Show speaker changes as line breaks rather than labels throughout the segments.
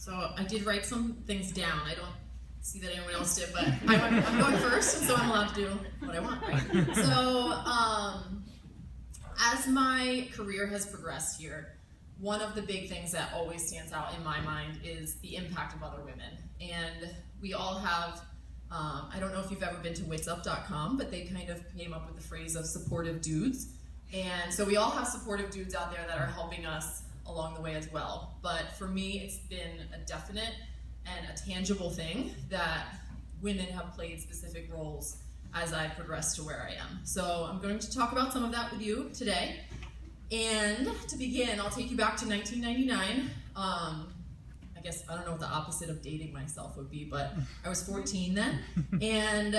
So I did write some things down. I don't see that anyone else did, but I'm going first, and so I'm allowed to do what I want, right? So as my career has progressed here, one of the big things that always stands out in my mind is the impact of other women. And we all have, I don't know if you've ever been to witsup.com, but they kind of came up with the phrase of supportive dudes. And so we all have supportive dudes out there that are helping us along the way as well. But for me, it's been a definite and a tangible thing that women have played specific roles as I progressed to where I am. So I'm going to talk about some of that with you today. And to begin, I'll take you back to 1999. I guess, I don't know what the opposite of dating myself would be, but I was 14 then. And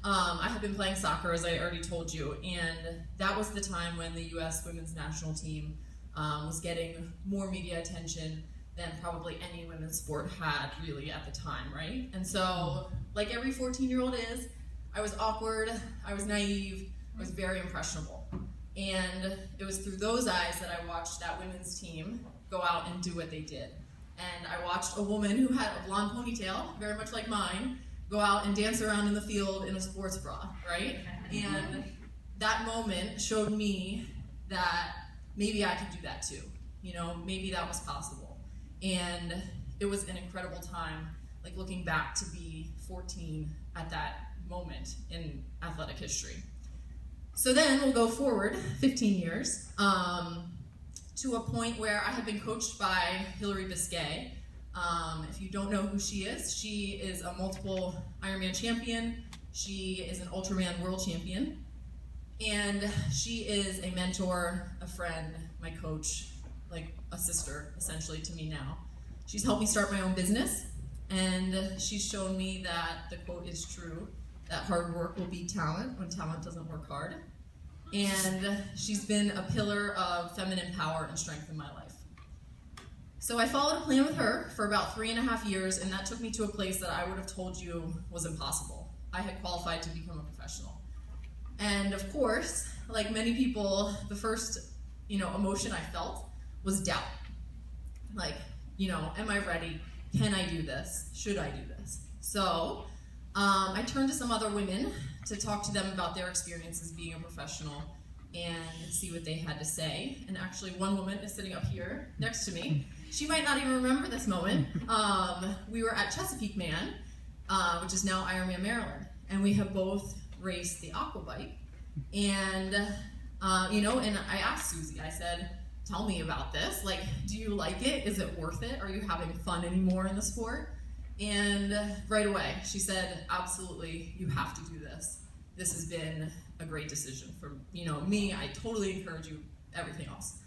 I had been playing soccer, as I already told you. And that was the time when the U.S. women's national team was getting more media attention than probably any women's sport had really at the time, right? And so, like every 14-year-old is, I was awkward, I was naive, I was very impressionable. And it was through those eyes that I watched that women's team go out and do what they did. And I watched a woman who had a blonde ponytail, very much like mine, go out and dance around in the field in a sports bra, right? And that moment showed me that maybe I could do that too. You know, maybe that was possible. And it was an incredible time, like looking back to be 14 at that moment in athletic history. So then we'll go forward 15 years to a point where I had been coached by Hilary Biscay. If you don't know who she is a multiple Ironman champion. She is an Ultraman world champion. And she is a mentor, a friend, my coach, like a sister, essentially, to me now. She's helped me start my own business, and she's shown me that the quote is true, that hard work will beat talent when talent doesn't work hard. And she's been a pillar of feminine power and strength in my life. So I followed a plan with her for about 3.5 years, and that took me to a place that I would have told you was impossible. I had qualified to become a professional. And of course, like many people, the first, emotion I felt was doubt. Like, am I ready? Can I do this? Should I do this? So I turned to some other women to talk to them about their experiences being a professional and see what they had to say. And actually, one woman is sitting up here next to me. She might not even remember this moment. We were at Chesapeake Man, which is now Ironman Maryland, and we have both raced the aqua bike. And, and I asked Susie, I said, tell me about this. Like, do you like it? Is it worth it? Are you having fun anymore in the sport? And right away, she said, absolutely, you have to do this. This has been a great decision for, me. I totally encourage you, everything else.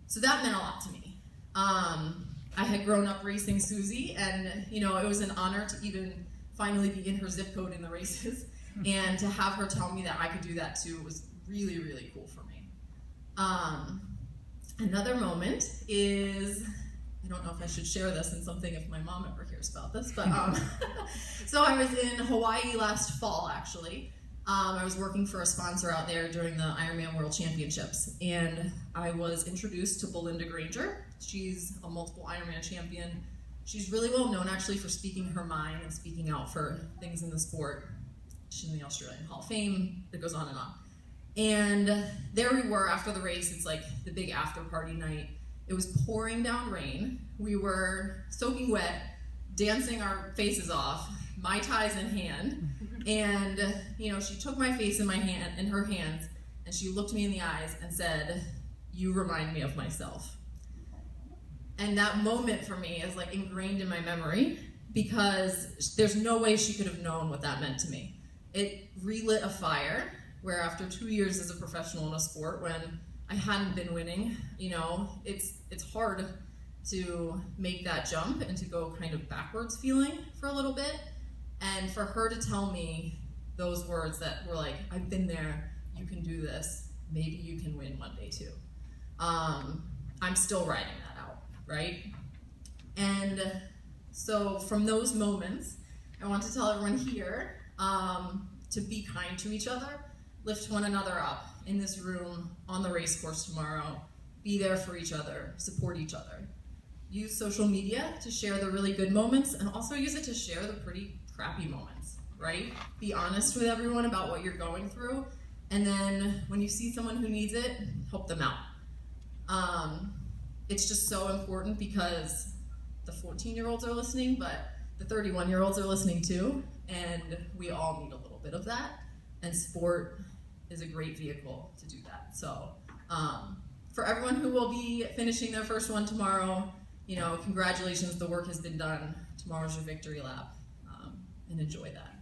So that meant a lot to me. I had grown up racing Susie, and, it was an honor to even finally be in her zip code in the races. And to have her tell me that I could do that too was really, really cool for me. Another moment is, I don't know if I should share this in something if my mom ever hears about this, but so I was in Hawaii last fall, actually. I was working for a sponsor out there during the Ironman World Championships, and I was introduced to Belinda Granger. She's a multiple Ironman champion. She's really well known, actually, for speaking her mind and speaking out for things in the sport. She's in the Australian Hall of Fame. It goes on and on. And there we were after the race. It's like the big after party night. It was pouring down rain. We were soaking wet, dancing our faces off, Mai Tais in hand. And, she took my face in her hands, and she looked me in the eyes and said, "You remind me of myself." And that moment for me is like ingrained in my memory, because there's no way she could have known what that meant to me. It relit a fire where after 2 years as a professional in a sport, when I hadn't been winning, it's hard to make that jump and to go kind of backwards feeling for a little bit. And for her to tell me those words that were like, I've been there, you can do this, maybe you can win one day too. I'm still riding that out, right? And so from those moments, I want to tell everyone here to be kind to each other, lift one another up in this room, on the race course tomorrow, be there for each other, support each other. use social media to share the really good moments and also use it to share the pretty crappy moments, right? Be honest with everyone about what you're going through, and then when you see someone who needs it, help them out. It's just so important because the 14-year-olds are listening, but the 31-year-olds are listening too, and we all need a little bit of that, and sport is a great vehicle to do that. So for everyone who will be finishing their first one tomorrow, congratulations, the work has been done. Tomorrow's your victory lap, and enjoy that.